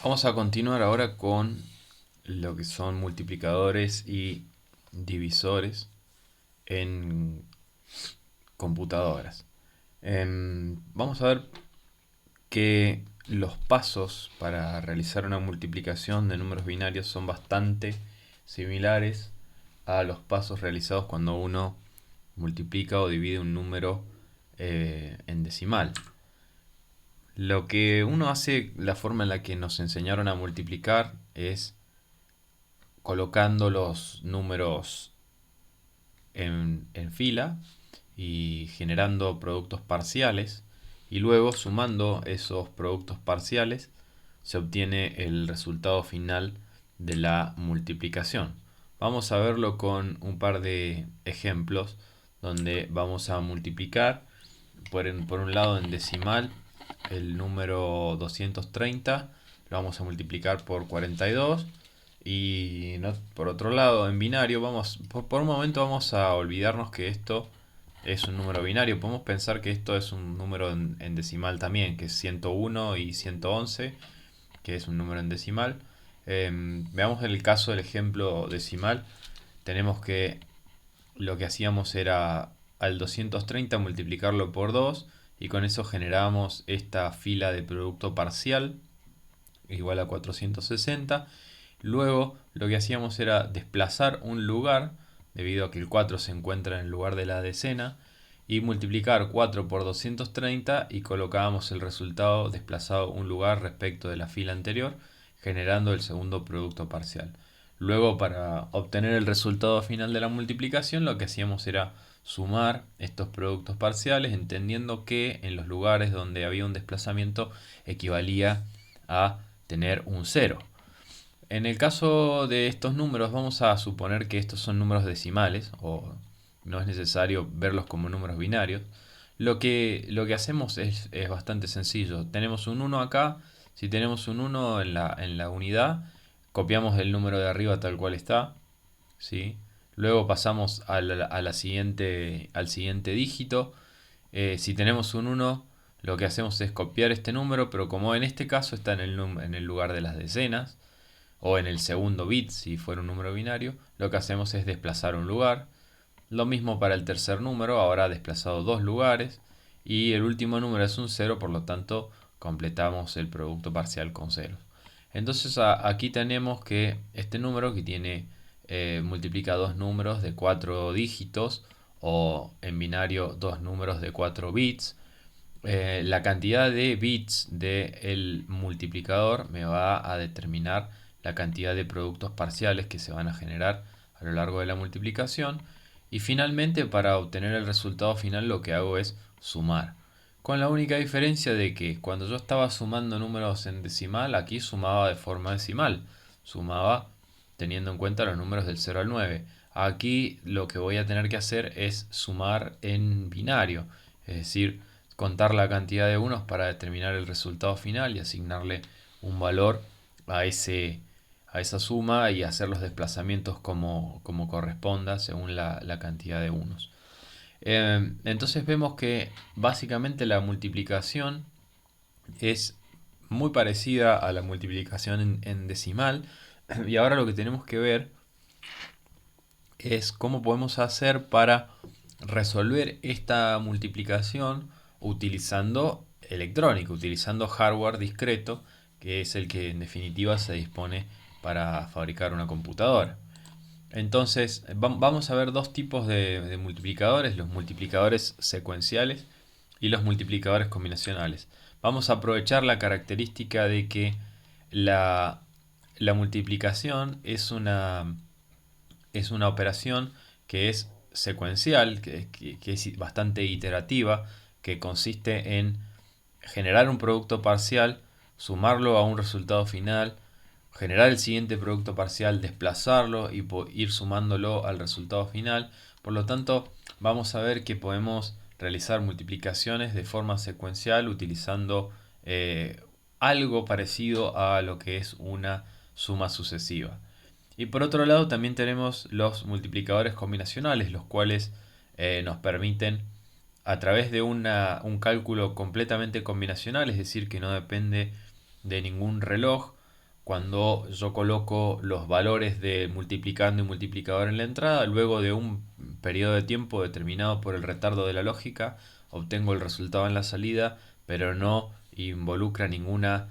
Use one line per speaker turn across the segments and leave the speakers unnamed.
Vamos a continuar ahora con lo que son multiplicadores y divisores en computadoras. Vamos a ver que los pasos para realizar una multiplicación de números binarios son bastante similares a los pasos realizados cuando uno multiplica o divide un número en decimal. Lo que uno hace, la forma en la que nos enseñaron a multiplicar es colocando los números en fila y generando productos parciales, y luego sumando esos productos parciales se obtiene el resultado final de la multiplicación. Vamos a verlo con un par de ejemplos donde vamos a multiplicar por un lado en decimal el número 230 lo vamos a multiplicar por 42 y no, por otro lado en binario por un momento vamos a olvidarnos que esto es un número binario. Podemos pensar que esto es un número en decimal también, que es 101 y 111, que es un número en decimal. Veamos el caso del ejemplo decimal. Tenemos que lo que hacíamos era al 230 multiplicarlo por 2 y con eso generábamos esta fila de producto parcial igual a 460. Luego lo que hacíamos era desplazar un lugar, debido a que el 4 se encuentra en el lugar de la decena, y multiplicar 4 por 230 y colocábamos el resultado desplazado un lugar respecto de la fila anterior, generando el segundo producto parcial. Luego, para obtener el resultado final de la multiplicación, lo que hacíamos era sumar estos productos parciales, entendiendo que en los lugares donde había un desplazamiento equivalía a tener un cero. En el caso de estos números, vamos a suponer que estos son números decimales, o no es necesario verlos como números binarios. Lo que hacemos es bastante sencillo. Tenemos un uno acá. Si tenemos un uno en la unidad, copiamos el número de arriba tal cual está, ¿sí? Luego pasamos al siguiente dígito. Si tenemos un uno, lo que hacemos es copiar este número, pero como en este caso está en el lugar de las decenas, o en el segundo bit si fuera un número binario, lo que hacemos es desplazar un lugar. Lo mismo para el tercer número, ahora desplazado dos lugares. Y el último número es un cero, por lo tanto completamos el producto parcial con ceros. Entonces aquí tenemos que este número que tiene multiplica dos números de cuatro dígitos, o en binario dos números de 4 bits. La cantidad de bits del multiplicador me va a determinar la cantidad de productos parciales que se van a generar a lo largo de la multiplicación. Y finalmente, para obtener el resultado final, lo que hago es sumar. Con la única diferencia de que cuando yo estaba sumando números en decimal, aquí sumaba de forma decimal. Sumaba teniendo en cuenta los números del 0 al 9. Aquí lo que voy a tener que hacer es sumar en binario, es decir, contar la cantidad de unos para determinar el resultado final y asignarle un valor a esa suma y hacer los desplazamientos como corresponda según la cantidad de unos. Entonces vemos que básicamente la multiplicación es muy parecida a la multiplicación en decimal, y ahora lo que tenemos que ver es cómo podemos hacer para resolver esta multiplicación utilizando electrónica, utilizando hardware discreto, que es el que en definitiva se dispone para fabricar una computadora. Entonces, vamos a ver dos tipos de multiplicadores: los multiplicadores secuenciales y los multiplicadores combinacionales. Vamos a aprovechar la característica de que la, la multiplicación es una operación que es secuencial, que es bastante iterativa, que consiste en generar un producto parcial, sumarlo a un resultado final, generar el siguiente producto parcial, desplazarlo y ir sumándolo al resultado final. Por lo tanto, vamos a ver que podemos realizar multiplicaciones de forma secuencial utilizando algo parecido a lo que es una suma sucesiva. Y por otro lado también tenemos los multiplicadores combinacionales, los cuales nos permiten, a través de un cálculo completamente combinacional, es decir, que no depende de ningún reloj, cuando yo coloco los valores de multiplicando y multiplicador en la entrada, luego de un periodo de tiempo determinado por el retardo de la lógica, obtengo el resultado en la salida, pero no involucra ninguna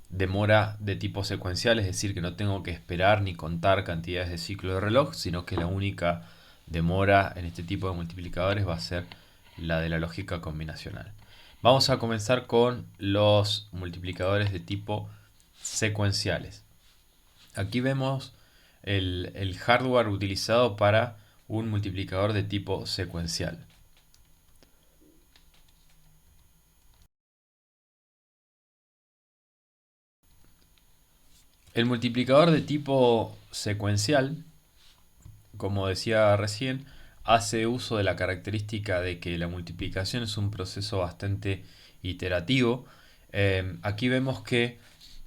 demora de tipo secuencial, es decir, que no tengo que esperar ni contar cantidades de ciclo de reloj, sino que la única demora en este tipo de multiplicadores va a ser la de la lógica combinacional. Vamos a comenzar con los multiplicadores de tipo secuenciales. Aquí vemos el hardware utilizado para un multiplicador de tipo secuencial. El multiplicador de tipo secuencial, como decía recién, hace uso de la característica de que la multiplicación es un proceso bastante iterativo. Aquí vemos que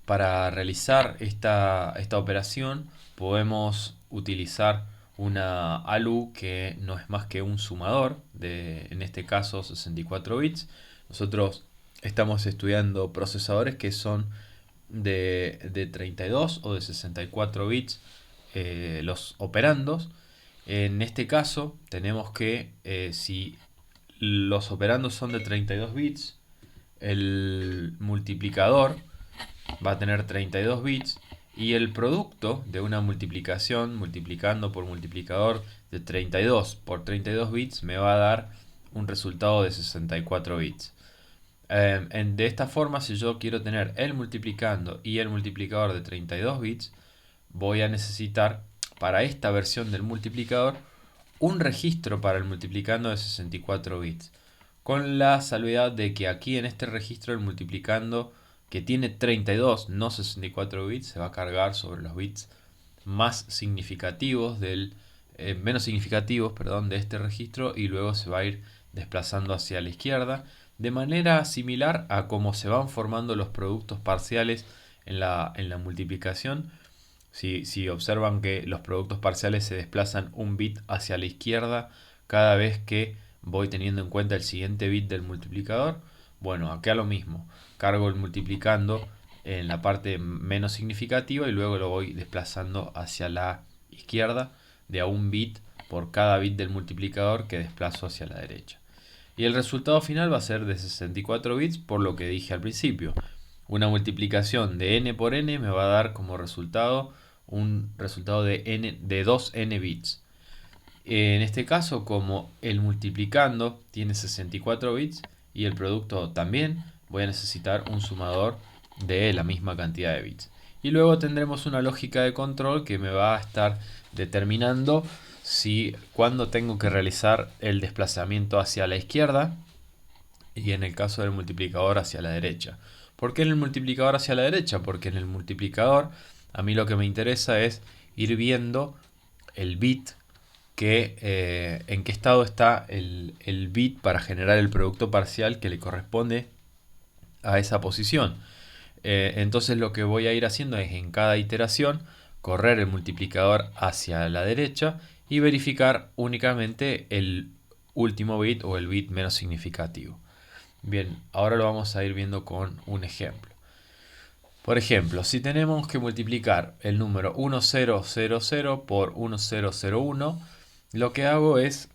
para realizar esta operación podemos utilizar una ALU que no es más que un sumador de, en este caso, 64 bits. Nosotros estamos estudiando procesadores que son de 32 o de 64 bits, los operandos. En este caso tenemos que si los operandos son de 32 bits, el multiplicador va a tener 32 bits y el producto de una multiplicación multiplicando por multiplicador de 32 por 32 bits me va a dar un resultado de 64 bits. De esta forma, si yo quiero tener el multiplicando y el multiplicador de 32 bits, voy a necesitar para esta versión del multiplicador un registro para el multiplicando de 64 bits. Con la salvedad de que aquí en este registro el multiplicando que tiene 32, no 64 bits, se va a cargar sobre los bits más significativos menos significativos, perdón, de este registro y luego se va a ir desplazando hacia la izquierda de manera similar a cómo se van formando los productos parciales en la multiplicación. Si observan que los productos parciales se desplazan un bit hacia la izquierda cada vez que voy teniendo en cuenta el siguiente bit del multiplicador, bueno, acá lo mismo. Cargo el multiplicando en la parte menos significativa y luego lo voy desplazando hacia la izquierda de a un bit por cada bit del multiplicador que desplazo hacia la derecha. Y el resultado final va a ser de 64 bits por lo que dije al principio. Una multiplicación de n por n me va a dar como resultado un resultado de 2n bits. En este caso, como el multiplicando tiene 64 bits y el producto también, voy a necesitar un sumador de la misma cantidad de bits. Y luego tendremos una lógica de control que me va a estar determinando cuándo tengo que realizar el desplazamiento hacia la izquierda y en el caso del multiplicador hacia la derecha. ¿Por qué en el multiplicador hacia la derecha? Porque en el multiplicador a mí lo que me interesa es ir viendo el bit en qué estado está el bit para generar el producto parcial que le corresponde a esa posición. Entonces lo que voy a ir haciendo es en cada iteración correr el multiplicador hacia la derecha y verificar únicamente el último bit o el bit menos significativo. Bien, ahora lo vamos a ir viendo con un ejemplo. Por ejemplo, si tenemos que multiplicar el número 1000 por 1001, lo que hago es,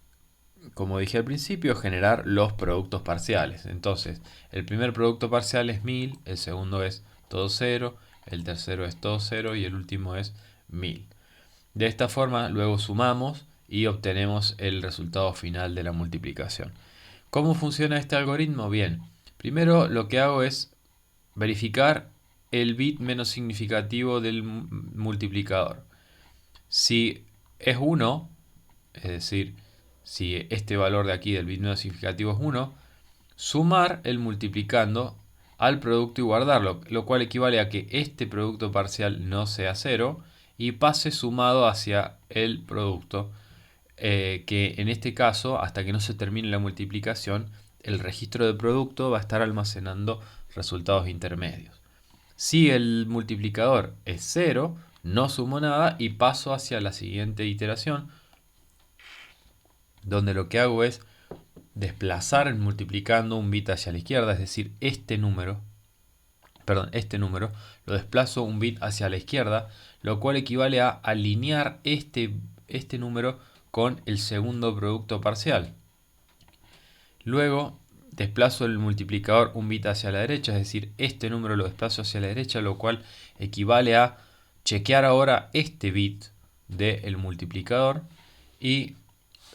como dije al principio, generar los productos parciales. Entonces, el primer producto parcial es 1000, el segundo es todo 0, el tercero es todo 0 y el último es 1000. De esta forma, luego sumamos y obtenemos el resultado final de la multiplicación. ¿Cómo funciona este algoritmo? Bien, primero lo que hago es verificar el bit menos significativo del multiplicador. Si es 1, es decir, si este valor de aquí del bit menos significativo es 1, sumar el multiplicando al producto y guardarlo, lo cual equivale a que este producto parcial no sea 0 y pase sumado hacia el producto, que en este caso, hasta que no se termine la multiplicación, el registro de producto va a estar almacenando resultados intermedios. Si el multiplicador es 0, no sumo nada y paso hacia la siguiente iteración, donde lo que hago es desplazar multiplicando un bit hacia la izquierda, es decir, este número perdón, este número, lo desplazo un bit hacia la izquierda, lo cual equivale a alinear este número con el segundo producto parcial. Luego desplazo el multiplicador un bit hacia la derecha, es decir, este número lo desplazo hacia la derecha, lo cual equivale a chequear ahora este bit del multiplicador y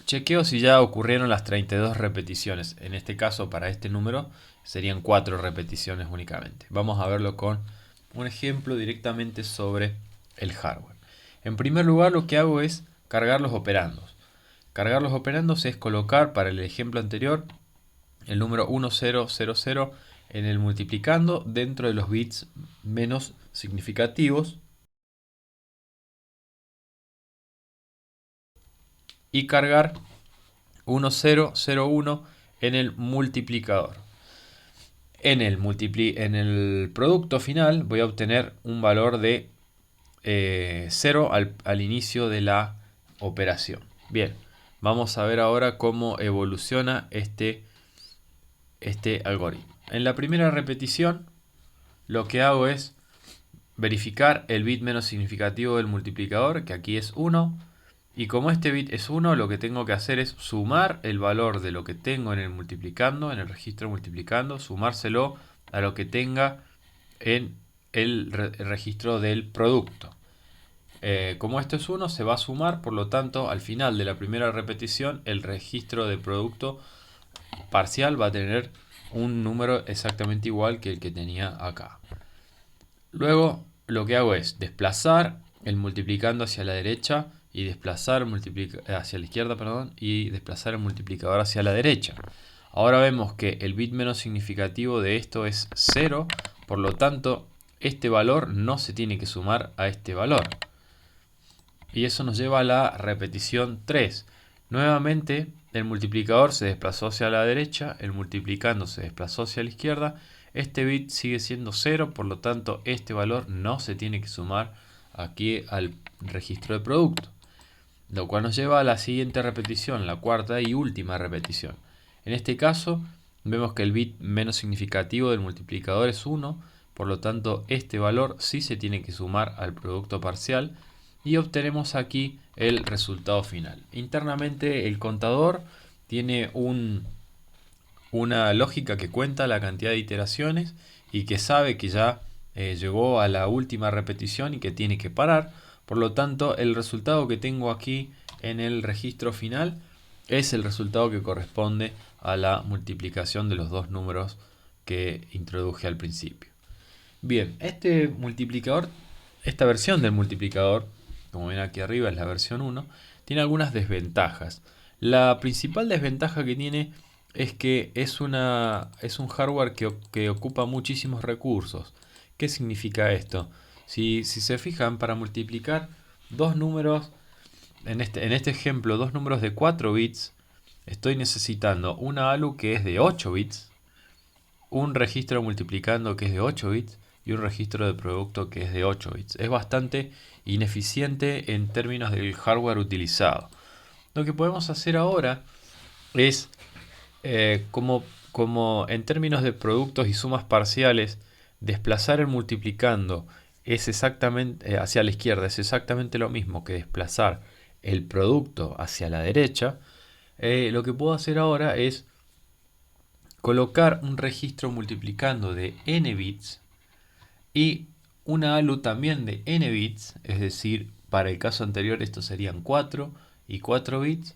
chequeo si ya ocurrieron las 32 repeticiones. En este caso, para este número, serían 4 repeticiones únicamente. Vamos a verlo con un ejemplo directamente sobre el hardware. En primer lugar, lo que hago es cargar los operandos. Cargar los operandos es colocar, para el ejemplo anterior, el número 1000 en el multiplicando dentro de los bits menos significativos y cargar 1001 en el multiplicador. En el producto final voy a obtener un valor de 0 al inicio de la operación. Bien, vamos a ver ahora cómo evoluciona este algoritmo. En la primera repetición lo que hago es verificar el bit menos significativo del multiplicador, que aquí es 1. Y como este bit es 1, lo que tengo que hacer es sumar el valor de lo que tengo en el multiplicando, en el registro multiplicando, sumárselo a lo que tenga en el registro del producto. Como esto es 1, se va a sumar, por lo tanto, al final de la primera repetición, el registro de producto parcial va a tener un número exactamente igual que el que tenía acá. Luego, lo que hago es desplazar el multiplicando hacia la derecha y desplazar hacia la izquierda, perdón, y desplazar el multiplicador hacia la derecha. Ahora vemos que el bit menos significativo de esto es 0, por lo tanto, este valor no se tiene que sumar a este valor. Y eso nos lleva a la repetición 3. Nuevamente, el multiplicador se desplazó hacia la derecha, el multiplicando se desplazó hacia la izquierda. Este bit sigue siendo 0, por lo tanto, este valor no se tiene que sumar aquí al registro de producto. Lo cual nos lleva a la siguiente repetición, la cuarta y última repetición. En este caso, vemos que el bit menos significativo del multiplicador es 1, por lo tanto, este valor sí se tiene que sumar al producto parcial y obtenemos aquí el resultado final. Internamente, el contador tiene una lógica que cuenta la cantidad de iteraciones y que sabe que ya llegó a la última repetición y que tiene que parar. Por lo tanto, el resultado que tengo aquí en el registro final es el resultado que corresponde a la multiplicación de los dos números que introduje al principio. Bien, este multiplicador, esta versión del multiplicador, como ven aquí arriba es la versión 1, tiene algunas desventajas. La principal desventaja que tiene es que es un hardware que ocupa muchísimos recursos. ¿Qué significa esto? Si se fijan, para multiplicar dos números, en este ejemplo, dos números de 4 bits, estoy necesitando una ALU que es de 8 bits, un registro multiplicando que es de 8 bits y un registro de producto que es de 8 bits. Es bastante ineficiente en términos del hardware utilizado. Lo que podemos hacer ahora es, como en términos de productos y sumas parciales, desplazar el multiplicando es exactamente hacia la izquierda, es exactamente lo mismo que desplazar el producto hacia la derecha. Lo que puedo hacer ahora es colocar un registro multiplicando de n bits y una ALU también de n bits, es decir, para el caso anterior esto serían 4 y 4 bits.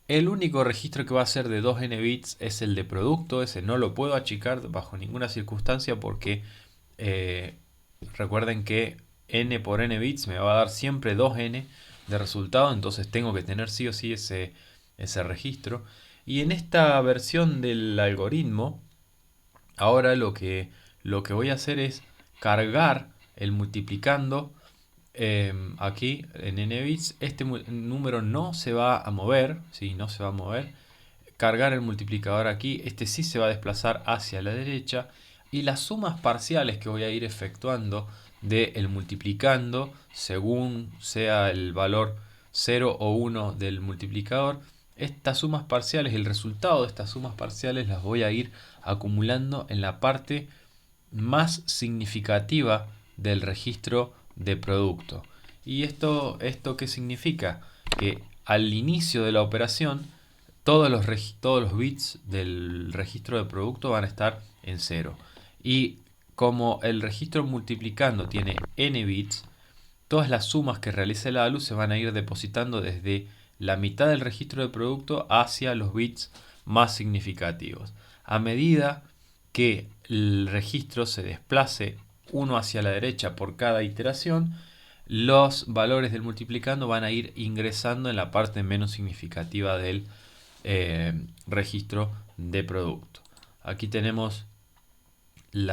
El único registro que va a ser de 2n bits es el de producto, ese no lo puedo achicar bajo ninguna circunstancia porque recuerden que n por n bits me va a dar siempre 2n de resultado, entonces tengo que tener sí o sí ese registro. Y en esta versión del algoritmo, ahora lo que voy a hacer es cargar el multiplicando aquí en n bits. Este número no se va a mover, ¿sí? No se va a mover. Cargar el multiplicador aquí, este sí se va a desplazar hacia la derecha. Y las sumas parciales que voy a ir efectuando del multiplicando, según sea el valor 0 o 1 del multiplicador, estas sumas parciales, el resultado de estas sumas parciales las voy a ir acumulando en la parte más significativa del registro de producto. ¿Y esto qué significa? Que al inicio de la operación todos los bits del registro de producto van a estar en cero. Y como el registro multiplicando tiene n bits, todas las sumas que realice la ALU se van a ir depositando desde la mitad del registro de producto hacia los bits más significativos. A medida que el registro se desplace uno hacia la derecha por cada iteración, los valores del multiplicando van a ir ingresando en la parte menos significativa del registro de producto. Aquí tenemos el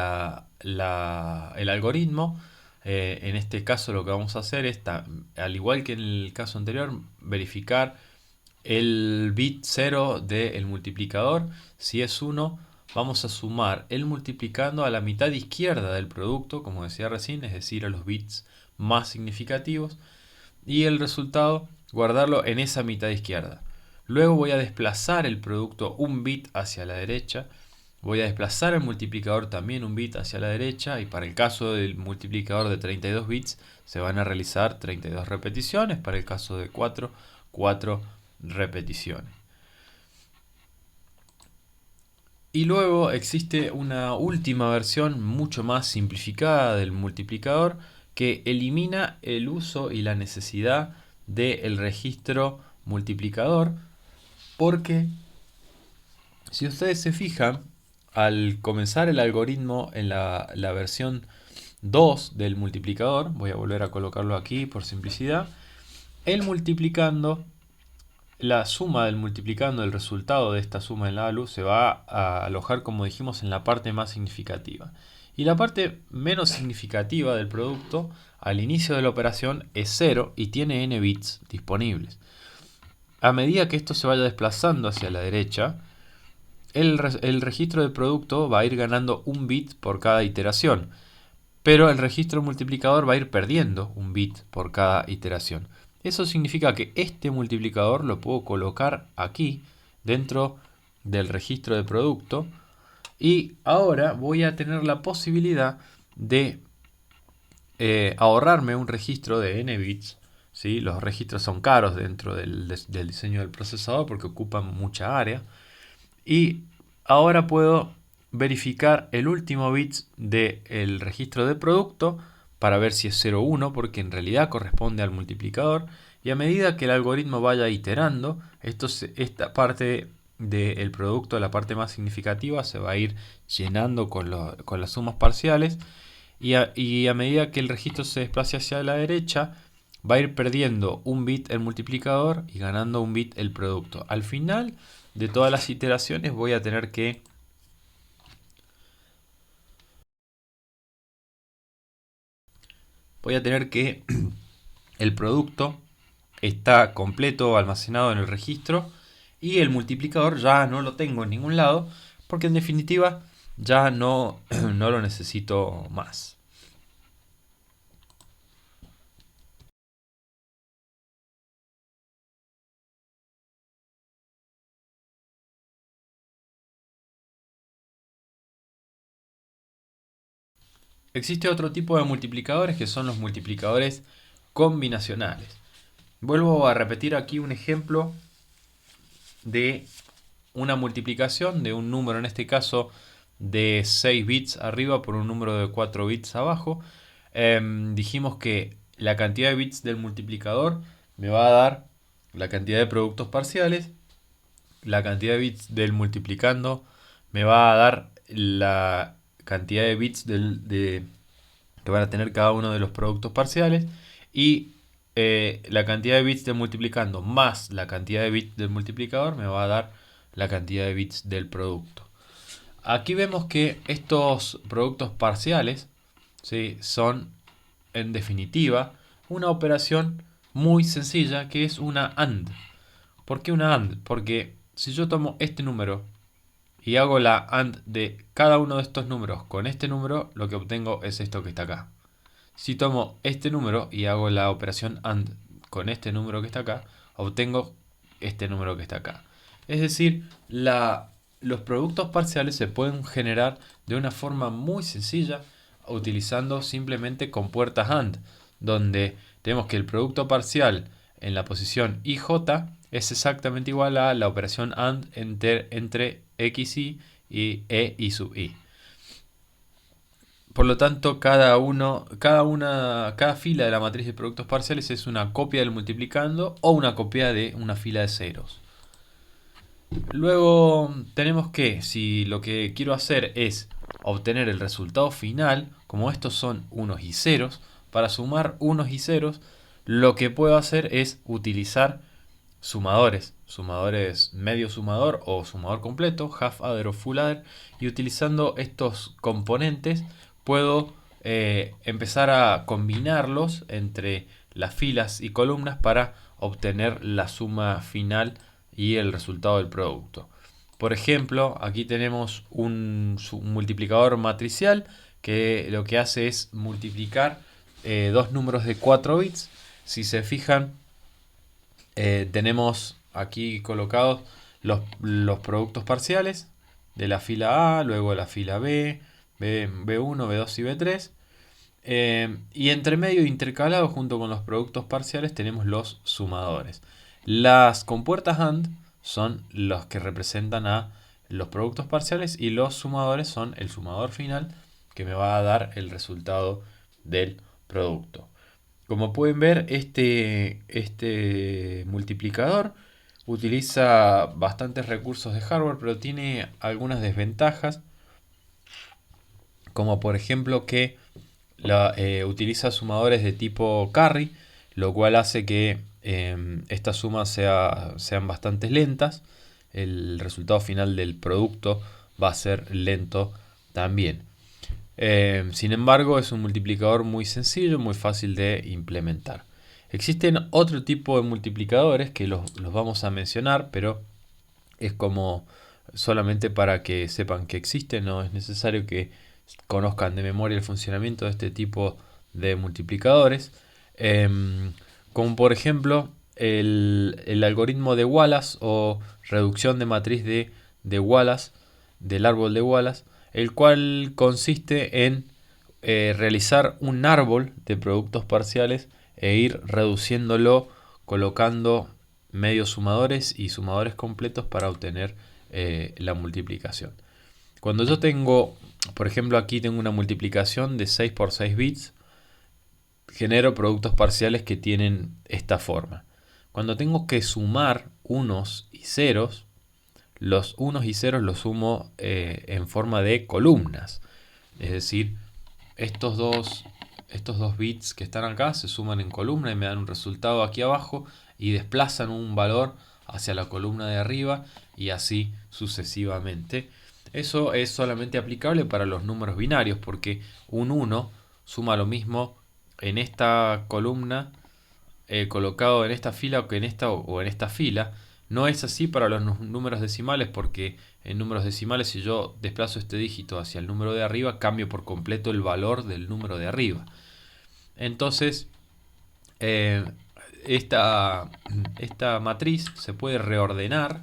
algoritmo. En este caso lo que vamos a hacer es, al igual que en el caso anterior, verificar el bit 0 del multiplicador. Si es 1, vamos a sumar el multiplicando a la mitad izquierda del producto, como decía recién, es decir, a los bits más significativos, y el resultado guardarlo en esa mitad izquierda. Luego voy a desplazar el producto un bit hacia la derecha. Voy a desplazar el multiplicador también un bit hacia la derecha, y para el caso del multiplicador de 32 bits se van a realizar 32 repeticiones, para el caso de 4 repeticiones. Y luego existe una última versión mucho más simplificada del multiplicador que elimina el uso y la necesidad del registro multiplicador, porque si ustedes se fijan, al comenzar el algoritmo en la versión 2 del multiplicador, voy a volver a colocarlo aquí por simplicidad, el multiplicando, la suma del multiplicando, el resultado de esta suma en la ALU se va a alojar, como dijimos, en la parte más significativa. Y la parte menos significativa del producto al inicio de la operación es 0 y tiene n bits disponibles. A medida que esto se vaya desplazando hacia la derecha, el registro de producto va a ir ganando un bit por cada iteración, pero el registro multiplicador va a ir perdiendo un bit por cada iteración. Eso significa que este multiplicador lo puedo colocar aquí dentro del registro de producto, y ahora voy a tener la posibilidad de ahorrarme un registro de n bits. ¿Sí? Los registros son caros dentro del diseño del procesador porque ocupan mucha área. Y ahora puedo verificar el último bit del registro de producto para ver si es 0 o 1, porque en realidad corresponde al multiplicador. Y a medida que el algoritmo vaya iterando, esta parte del producto, la parte más significativa, se va a ir llenando con las sumas parciales. Y a medida que el registro se desplace hacia la derecha, va a ir perdiendo un bit el multiplicador y ganando un bit el producto. Al final de todas las iteraciones voy a tener que el producto está completo almacenado en el registro y el multiplicador ya no lo tengo en ningún lado, porque en definitiva ya no, no lo necesito más. Existe otro tipo de multiplicadores que son los multiplicadores combinacionales. Vuelvo a repetir aquí un ejemplo de una multiplicación de un número, en este caso de 6 bits arriba por un número de 4 bits abajo. Dijimos que la cantidad de bits del multiplicador me va a dar la cantidad de productos parciales. La cantidad de bits del multiplicando me va a dar la cantidad de bits que van a tener cada uno de los productos parciales. Y la cantidad de bits del multiplicando más la cantidad de bits del multiplicador me va a dar la cantidad de bits del producto. Aquí vemos que estos productos parciales, ¿sí?, son en definitiva una operación muy sencilla que es una AND. ¿Por qué una AND? Porque si yo tomo este número y hago la AND de cada uno de estos números con este número, lo que obtengo es esto que está acá. Si tomo este número y hago la operación AND con este número que está acá, obtengo este número que está acá. Es decir, la los productos parciales se pueden generar de una forma muy sencilla utilizando simplemente compuertas AND, donde tenemos que el producto parcial en la posición IJ es exactamente igual a la operación AND entre XY y E y sub I. Por lo tanto, cada fila de la matriz de productos parciales es una copia del multiplicando o una copia de una fila de ceros. Luego tenemos que, si lo que quiero hacer es obtener el resultado final, como estos son unos y ceros, para sumar unos y ceros, lo que puedo hacer es utilizar sumadores medio sumador o sumador completo, half adder o full adder, y utilizando estos componentes puedo empezar a combinarlos entre las filas y columnas para obtener la suma final y el resultado del producto. Por ejemplo, aquí tenemos un multiplicador matricial que lo que hace es multiplicar dos números de 4 bits. Si se fijan, tenemos aquí colocados los productos parciales de la fila A, luego la fila B, B1, B2 y B3. Y entre medio intercalados junto con los productos parciales tenemos los sumadores. Las compuertas AND son los que representan a los productos parciales y los sumadores son el sumador final que me va a dar el resultado del producto. Como pueden ver, este multiplicador utiliza bastantes recursos de hardware, pero tiene algunas desventajas, como por ejemplo que utiliza sumadores de tipo carry, lo cual hace que estas sumas sean bastante lentas. El resultado final del producto va a ser lento también. Sin embargo, es un multiplicador muy sencillo, muy fácil de implementar. Existen otro tipo de multiplicadores que los vamos a mencionar, pero es como solamente para que sepan que existen, no es necesario que conozcan de memoria el funcionamiento de este tipo de multiplicadores. Como por ejemplo el algoritmo de Wallace o reducción de matriz de Wallace, del árbol de Wallace, el cual consiste en realizar un árbol de productos parciales e ir reduciéndolo colocando medios sumadores y sumadores completos para obtener la multiplicación. Cuando yo tengo, por ejemplo, aquí tengo una multiplicación de 6 por 6 bits, genero productos parciales que tienen esta forma. Cuando tengo que sumar unos y ceros, los unos y ceros los sumo en forma de columnas. Es decir, estos dos bits que están acá se suman en columna y me dan un resultado aquí abajo y desplazan un valor hacia la columna de arriba y así sucesivamente. Eso es solamente aplicable para los números binarios porque un 1 suma lo mismo en esta columna colocado en esta fila o que en esta fila. No es así para los números decimales porque en números decimales si yo desplazo este dígito hacia el número de arriba cambio por completo el valor del número de arriba. Entonces esta matriz se puede reordenar,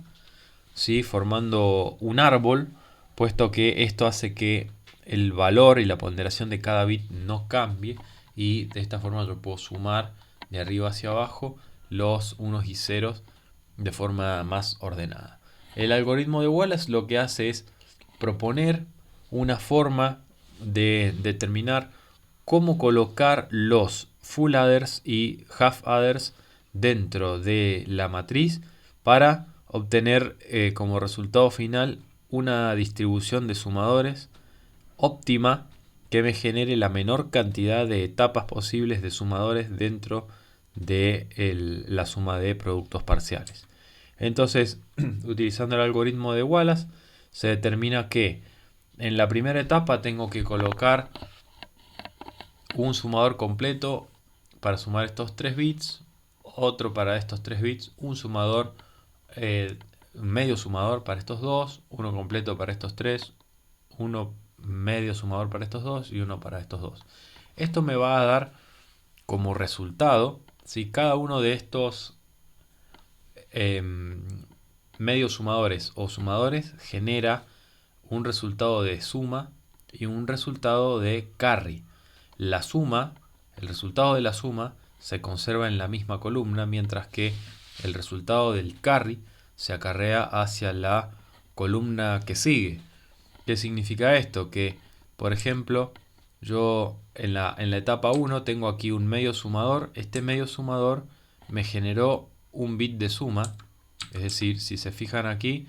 ¿sí? Formando un árbol, puesto que esto hace que el valor y la ponderación de cada bit no cambie y de esta forma yo puedo sumar de arriba hacia abajo los unos y ceros de forma más ordenada. El algoritmo de Wallace lo que hace es proponer una forma de determinar cómo colocar los full adders y half adders dentro de la matriz para obtener como resultado final una distribución de sumadores óptima que me genere la menor cantidad de etapas posibles de sumadores dentro de la suma de productos parciales. Entonces, utilizando el algoritmo de Wallace, se determina que en la primera etapa tengo que colocar un sumador completo para sumar estos 3 bits, otro para estos 3 bits, un sumador, medio sumador para estos dos, uno completo para estos 3, uno medio sumador para estos dos y uno para estos dos. Esto me va a dar como resultado, si cada uno de estos medios sumadores o sumadores genera un resultado de suma y un resultado de carry. La suma, el resultado de la suma se conserva en la misma columna, mientras que el resultado del carry se acarrea hacia la columna que sigue. ¿Qué significa esto? Que, por ejemplo, yo en la etapa 1 tengo aquí un medio sumador. Este medio sumador me generó un bit de suma. Es decir, si se fijan aquí,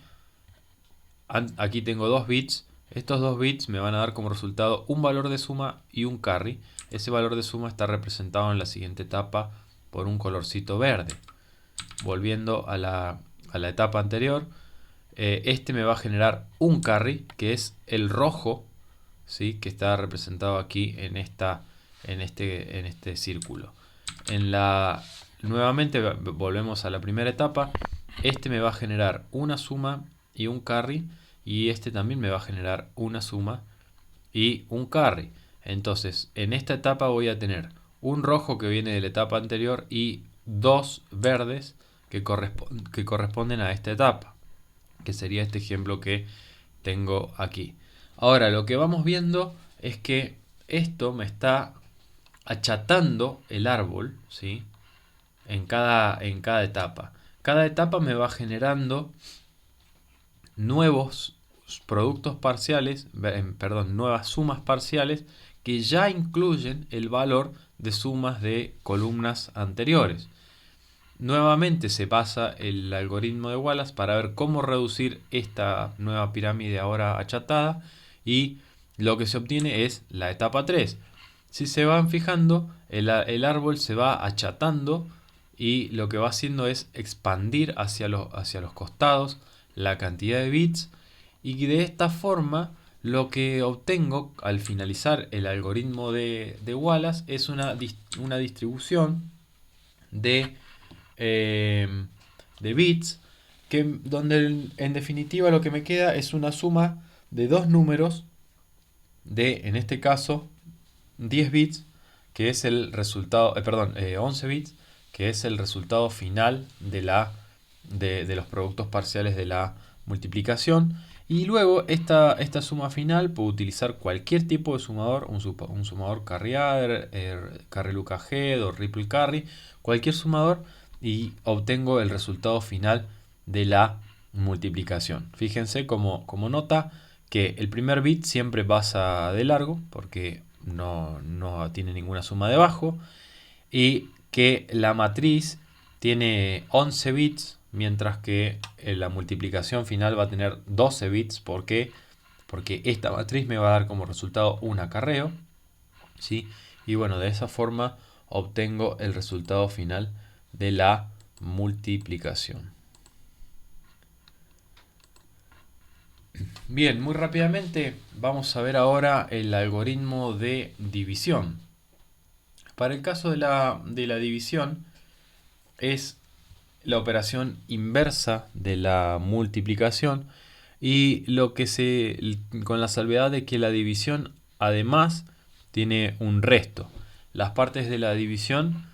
aquí tengo 2 bits. Estos 2 bits me van a dar como resultado un valor de suma y un carry. Ese valor de suma está representado en la siguiente etapa por un colorcito verde. Volviendo a la etapa anterior, este me va a generar un carry, que es el rojo, ¿sí? Que está representado aquí en este círculo. Nuevamente volvemos a la primera etapa. Este me va a generar una suma y un carry, y este también me va a generar una suma y un carry. Entonces, en esta etapa voy a tener un rojo que viene de la etapa anterior y 2 verdes que corresponden a esta etapa, que sería este ejemplo que tengo aquí. Ahora, lo que vamos viendo es que esto me está achatando el árbol, ¿sí? En cada etapa. Cada etapa me va generando nuevos productos parciales, nuevas sumas parciales que ya incluyen el valor de sumas de columnas anteriores. Nuevamente se pasa el algoritmo de Wallace para ver cómo reducir esta nueva pirámide ahora achatada, y lo que se obtiene es la etapa 3. Si se van fijando, el árbol se va achatando y lo que va haciendo es expandir hacia los costados la cantidad de bits, y de esta forma lo que obtengo al finalizar el algoritmo de Wallace es una distribución de bits, donde en definitiva lo que me queda es una suma de dos números de, en este caso, 10 bits, que es el resultado, 11 bits, que es el resultado final de los productos parciales de la multiplicación. Y luego esta suma final puedo utilizar cualquier tipo de sumador, un sumador carrier, carry look ahead o ripple carry, cualquier sumador, y obtengo el resultado final de la multiplicación. Fíjense como nota que el primer bit siempre pasa de largo porque no tiene ninguna suma debajo, y que la matriz tiene 11 bits, mientras que la multiplicación final va a tener 12 bits. ¿Por qué? Porque esta matriz me va a dar como resultado un acarreo, ¿sí? Y bueno, de esa forma obtengo el resultado final de la multiplicación. Bien, muy rápidamente vamos a ver ahora el algoritmo de división. Para el caso de la división, es la operación inversa de la multiplicación, y con la salvedad de que la división además tiene un resto. Las partes de la división,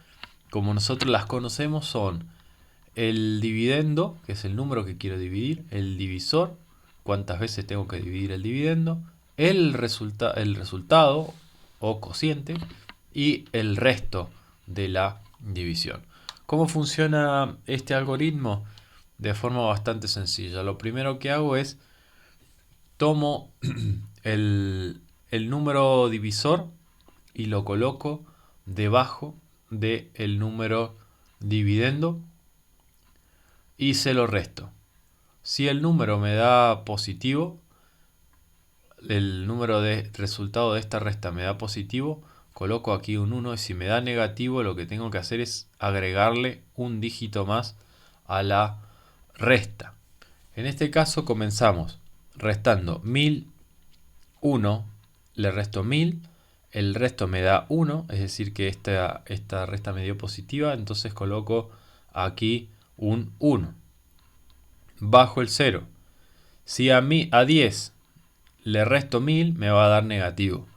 como nosotros las conocemos, son el dividendo, que es el número que quiero dividir, el divisor, cuántas veces tengo que dividir el dividendo, el resultado o cociente, y el resto de la división. ¿Cómo funciona este algoritmo? De forma bastante sencilla. Lo primero que hago es tomo el número divisor y lo coloco debajo del número dividendo y se lo resto. Si el número me da positivo, el número de resultado de esta resta me da positivo, coloco aquí un 1, y si me da negativo, lo que tengo que hacer es agregarle un dígito más a la resta. En este caso comenzamos restando 1001, le resto 1000, el resto me da 1, es decir que esta resta me dio positiva, entonces coloco aquí un 1. Bajo el 0. Si a 10 le resto 1000, me va a dar negativo.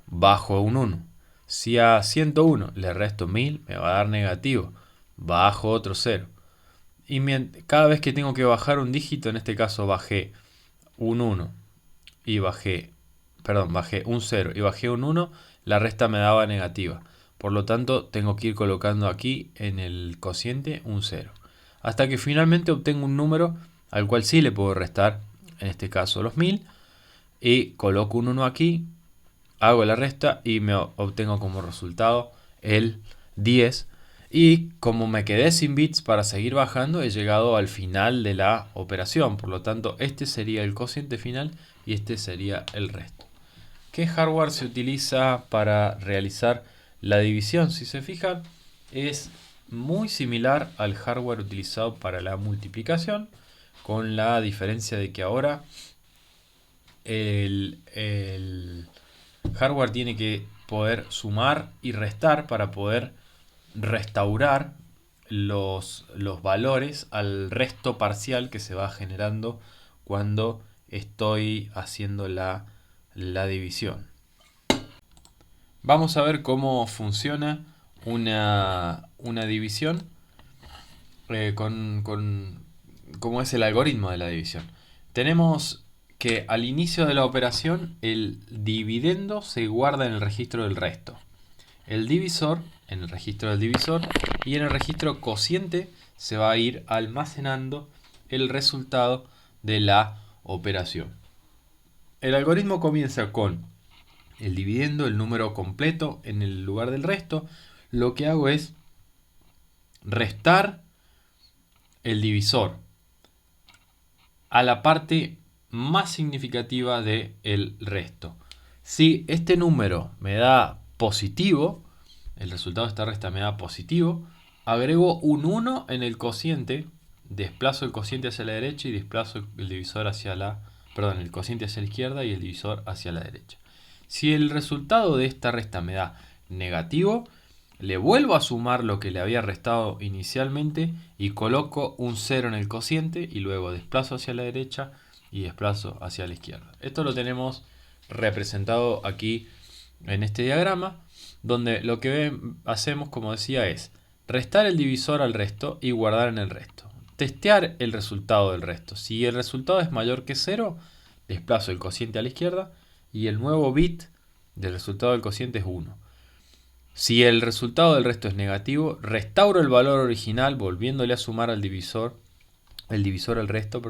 Bajo un 1. Si a 101 le resto 1000, me va a dar negativo. Bajo otro 0. cada vez que tengo que bajar un dígito, en este caso bajé un 1 y bajé un 0 y bajé un 1, la resta me daba negativa. Por lo tanto, tengo que ir colocando aquí en el cociente un 0. Hasta que finalmente obtengo un número al cual sí le puedo restar, en este caso los 1000, y coloco un 1 aquí, hago la resta y me obtengo como resultado el 10. Y como me quedé sin bits para seguir bajando, he llegado al final de la operación. Por lo tanto, este sería el cociente final y este sería el resto. ¿Qué hardware se utiliza para realizar la división? Si se fijan, es muy similar al hardware utilizado para la multiplicación, con la diferencia de que ahora el hardware tiene que poder sumar y restar para poder restaurar los valores al resto parcial que se va generando cuando estoy haciendo la división. Vamos a ver cómo funciona una división, cómo es el algoritmo de la división. Tenemos que al inicio de la operación el dividendo se guarda en el registro del resto, el divisor en el registro del divisor, y en el registro cociente se va a ir almacenando el resultado de la operación. El algoritmo comienza con el dividendo, el número completo en el lugar del resto. Lo que hago es restar el divisor a la parte más significativa del resto. Si este número me da positivo, el resultado de esta resta me da positivo, agrego un 1 en el cociente, desplazo el cociente hacia la derecha y desplazo el divisor hacia el cociente hacia la izquierda y el divisor hacia la derecha. Si el resultado de esta resta me da negativo, le vuelvo a sumar lo que le había restado inicialmente y coloco un 0 en el cociente y luego desplazo hacia la derecha y desplazo hacia la izquierda. Esto lo tenemos representado aquí en este diagrama, donde lo que hacemos, como decía, es restar el divisor al resto y guardar en el resto. Testear el resultado del resto. Si el resultado es mayor que 0, desplazo el cociente a la izquierda y el nuevo bit del resultado del cociente es 1. Si el resultado del resto es negativo, restauro el valor original volviéndole a sumar el divisor al resto,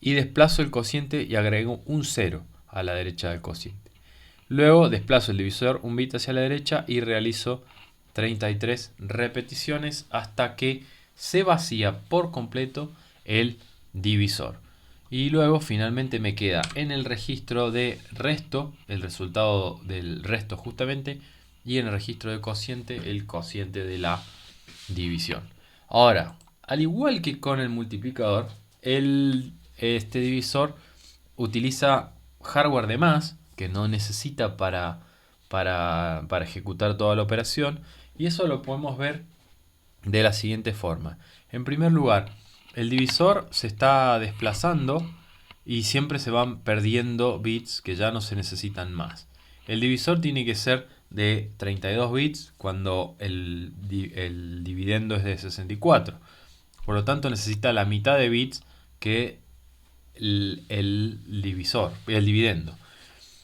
y desplazo el cociente y agrego un 0 a la derecha del cociente. Luego desplazo el divisor un bit hacia la derecha y realizo 33 repeticiones hasta que se vacía por completo el divisor. Y luego finalmente me queda en el registro de resto, el resultado del resto justamente, y en el registro de cociente, el cociente de la división. Ahora, al igual que con el multiplicador, este divisor utiliza hardware de más, que no necesita para ejecutar toda la operación, y eso lo podemos ver de la siguiente forma. En primer lugar, el divisor se está desplazando y siempre se van perdiendo bits que ya no se necesitan más. El divisor tiene que ser de 32 bits cuando el dividendo es de 64. Por lo tanto, necesita la mitad de bits que el dividendo.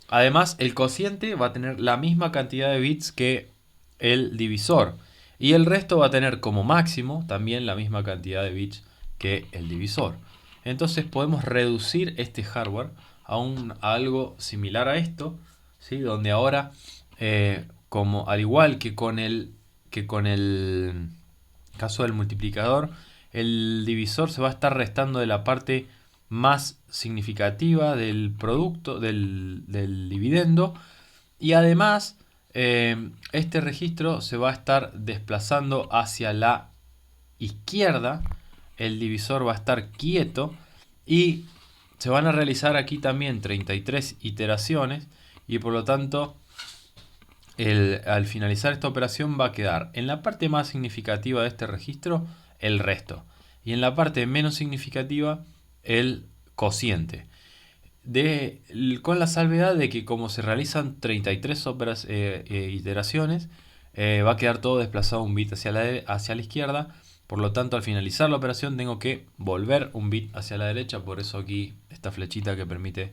Además, el cociente va a tener la misma cantidad de bits que el divisor. Y el resto va a tener como máximo también la misma cantidad de bits que el divisor. Entonces podemos reducir este hardware a algo similar a esto, ¿sí? Donde ahora, como al igual que con el caso del multiplicador, el divisor se va a estar restando de la parte más significativa del producto, del dividendo, y además este registro se va a estar desplazando hacia la izquierda, el divisor va a estar quieto y se van a realizar aquí también 33 iteraciones y por lo tanto al finalizar esta operación va a quedar en la parte más significativa de este registro el resto y en la parte menos significativa el cociente. Con la salvedad de que como se realizan 33 iteraciones, va a quedar todo desplazado un bit hacia la izquierda Por lo tanto, al finalizar la operación tengo que volver un bit hacia la derecha. Por eso aquí esta flechita que permite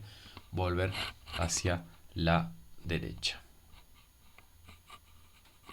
volver hacia la derecha.